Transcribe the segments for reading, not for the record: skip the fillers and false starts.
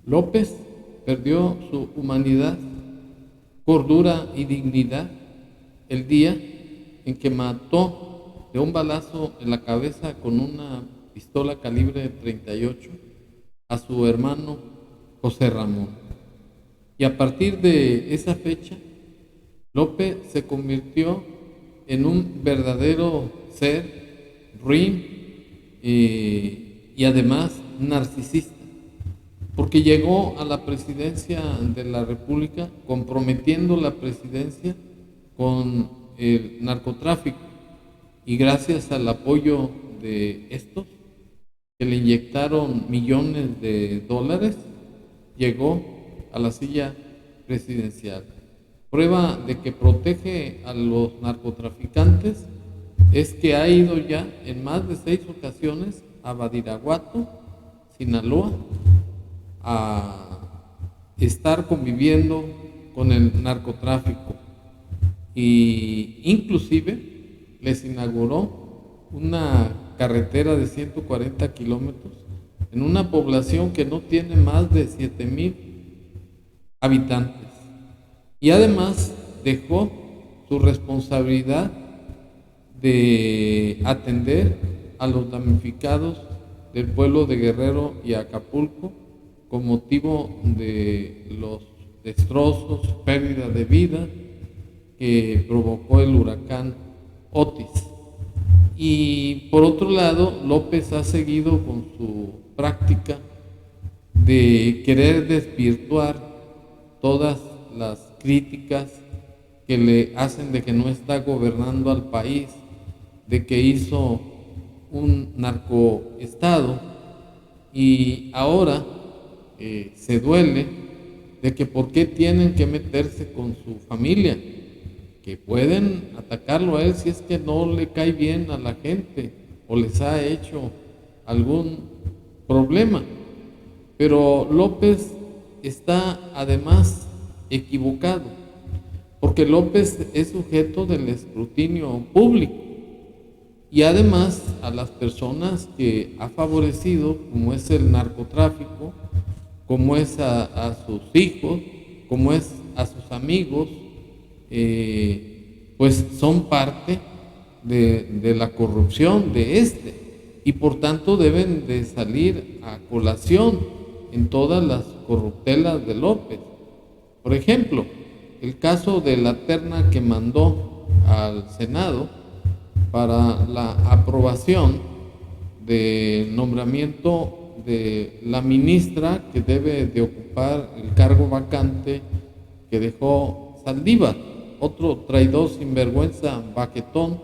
López perdió su humanidad, cordura y dignidad el día en que mató de un balazo en la cabeza con una pistola calibre 38 a su hermano José Ramón. Y a partir de esa fecha, López se convirtió en un verdadero ser ruin y además narcisista, porque llegó a la presidencia de la República comprometiendo la presidencia con el narcotráfico, y gracias al apoyo de estos, que le inyectaron millones de dólares, llegó a la silla presidencial. Prueba de que protege a los narcotraficantes es que ha ido ya en más de 6 ocasiones a Badiraguato, Sinaloa, a estar conviviendo con el narcotráfico, y inclusive les inauguró una carretera de 140 kilómetros en una población que no tiene más de 7,000 habitantes. Y además dejó su responsabilidad de atender a los damnificados del pueblo de Guerrero y Acapulco con motivo de los destrozos, pérdida de vida que provocó el huracán Otis. Y por otro lado, López ha seguido con su práctica de querer desvirtuar todas las críticas que le hacen de que no está gobernando al país, de que hizo un narcoestado, y ahora se duele de que por qué tienen que meterse con su familia, que pueden atacarlo a él si es que no le cae bien a la gente o les ha hecho algún problema. Pero López está además equivocado, porque López es sujeto del escrutinio público, y además a las personas que ha favorecido, como es el narcotráfico, como es a sus hijos, como es a sus amigos, pues son parte de la corrupción de y por tanto deben de salir a colación en todas las corruptelas de López. Por ejemplo, el caso de la terna que mandó al Senado para la aprobación del nombramiento de la ministra que debe de ocupar el cargo vacante que dejó Saldívar, otro traidor sinvergüenza baquetón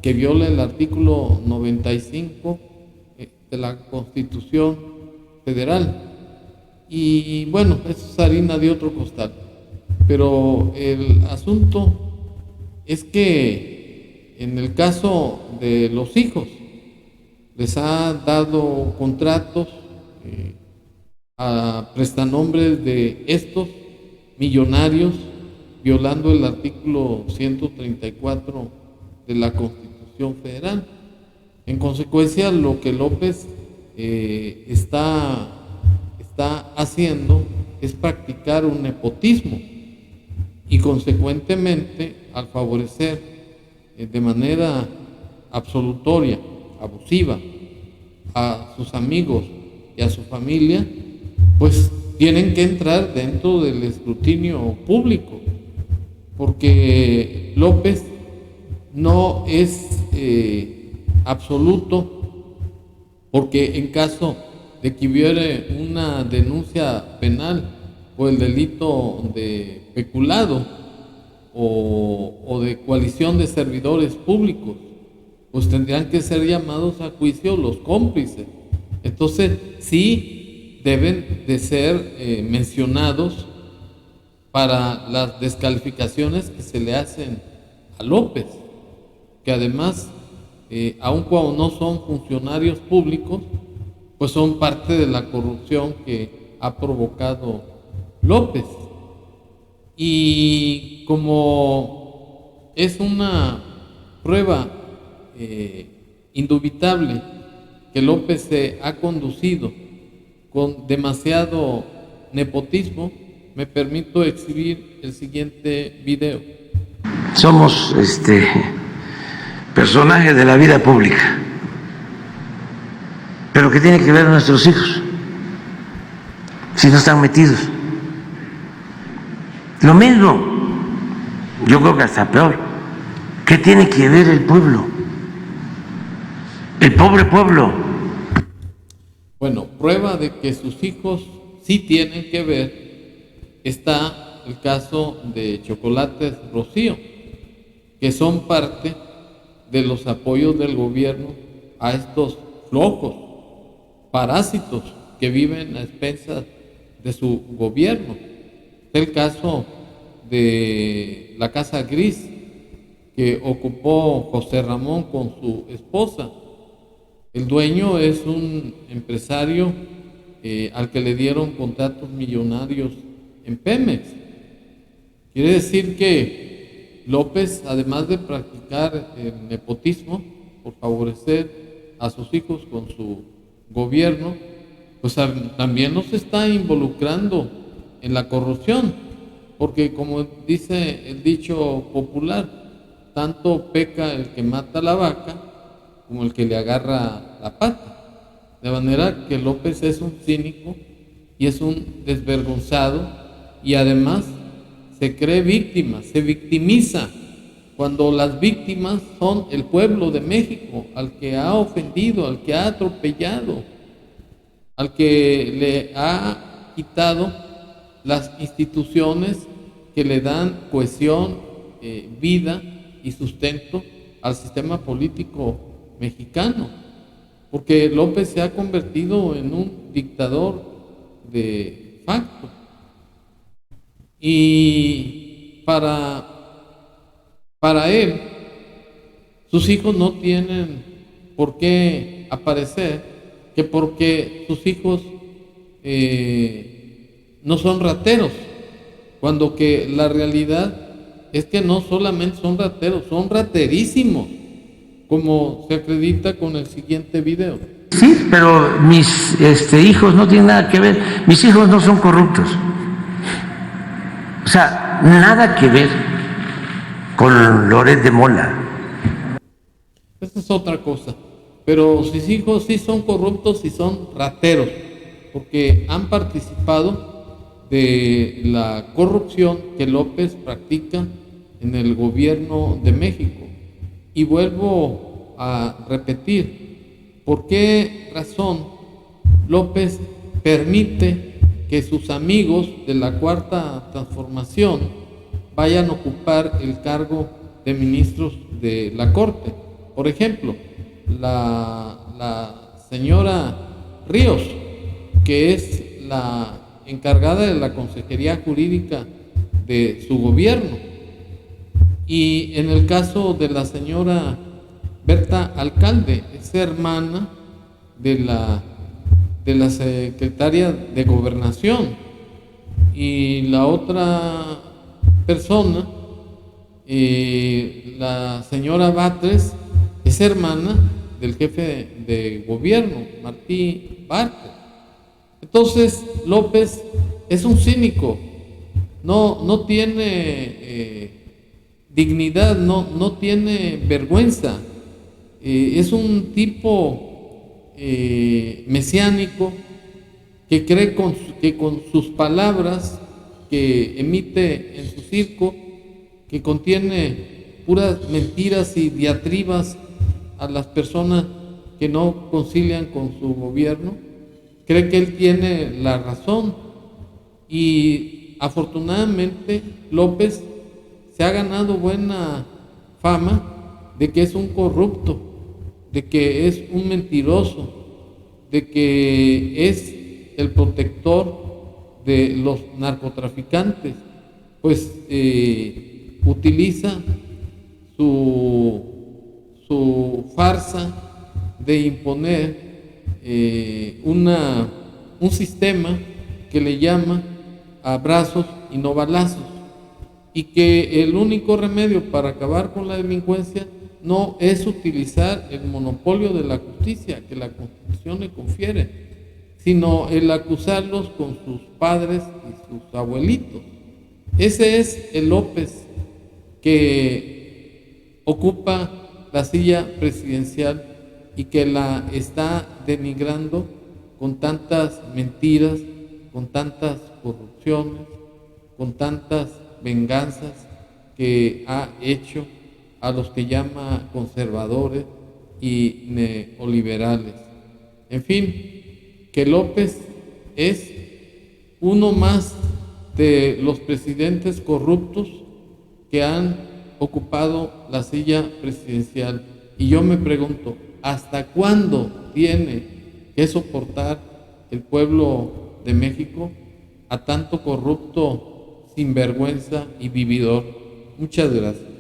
que viola el artículo 95 de la Constitución Federal. Y bueno, eso es harina de otro costal. Pero el asunto es que en el caso de los hijos, les ha dado contratos a prestanombres de estos millonarios, violando el artículo 134 de la Constitución Federal. En consecuencia, lo que López está haciendo es practicar un nepotismo, y consecuentemente, al favorecer de manera absolutoria, abusiva, a sus amigos y a su familia, pues tienen que entrar dentro del escrutinio público, porque López no es absoluto, porque en caso de que hubiera una denuncia penal por el delito de peculado o de coalición de servidores públicos, pues tendrían que ser llamados a juicio los cómplices. Entonces sí deben de ser mencionados para las descalificaciones que se le hacen a López, que además, aun cuando no son funcionarios públicos, pues son parte de la corrupción que ha provocado López. Y como es una prueba indubitable que López se ha conducido con demasiado nepotismo, me permito exhibir el siguiente video. Somos personajes de la vida pública, pero ¿qué tiene que ver nuestros hijos si no están metidos? Lo mismo, yo creo que hasta peor. ¿Qué tiene que ver el pueblo? El pobre pueblo. Bueno, prueba de que sus hijos sí tienen que ver está el caso de Chocolates Rocío, que son parte de los apoyos del gobierno a estos flojos, parásitos que viven a expensas de su gobierno. Es el caso de la Casa Gris que ocupó José Ramón con su esposa. El dueño es un empresario al que le dieron contratos millonarios en Pemex. Quiere decir que López, además de practicar el nepotismo por favorecer a sus hijos con su gobierno, pues también nos está involucrando en la corrupción, porque como dice el dicho popular, tanto peca el que mata la vaca como el que le agarra la pata. De manera que López es un cínico y es un desvergonzado, y además se cree víctima, se victimiza, cuando las víctimas son el pueblo de México, al que ha ofendido, al que ha atropellado, al que le ha quitado las instituciones que le dan cohesión, vida y sustento al sistema político mexicano, porque López se ha convertido en un dictador de facto. Y para él, sus hijos no tienen por qué aparecer, que porque sus hijos no son rateros, cuando que la realidad es que no solamente son rateros, son raterísimos, como se acredita con el siguiente video. Sí, pero mis hijos no tienen nada que ver, mis hijos no son corruptos. O sea, nada que ver con Loret de Mola. Esa es otra cosa. Pero sus hijos sí son corruptos y son rateros, porque han participado de la corrupción que López practica en el gobierno de México. Y vuelvo a repetir, ¿por qué razón López permite que sus amigos de la Cuarta Transformación vayan a ocupar el cargo de ministros de la Corte? Por ejemplo, la señora Ríos, que es la encargada de la Consejería Jurídica de su gobierno. Y en el caso de la señora Berta Alcalde, es hermana de la secretaria de Gobernación. Y la otra persona, la señora Batres, es hermana del jefe de gobierno, Martí Barker. Entonces, López es un cínico, no tiene dignidad, no tiene vergüenza, es un tipo mesiánico que cree que con sus palabras que emite en su circo, que contiene puras mentiras y diatribas a las personas que no concilian con su gobierno, cree que él tiene la razón. Y afortunadamente López se ha ganado buena fama de que es un corrupto, de que es un mentiroso, de que es el protector de los narcotraficantes, pues utiliza su farsa de imponer un sistema que le llama abrazos y no balazos, y que el único remedio para acabar con la delincuencia no es utilizar el monopolio de la justicia que la Constitución le confiere, sino el acusarlos con sus padres y sus abuelitos. Ese es el López que ocupa la silla presidencial y que la está denigrando con tantas mentiras, con tantas corrupciones, con tantas venganzas que ha hecho a los que llama conservadores y neoliberales. En fin, que López es uno más de los presidentes corruptos que han ocupado la silla presidencial. Y yo me pregunto, ¿hasta cuándo tiene que soportar el pueblo de México a tanto corrupto, sinvergüenza y vividor? Muchas gracias.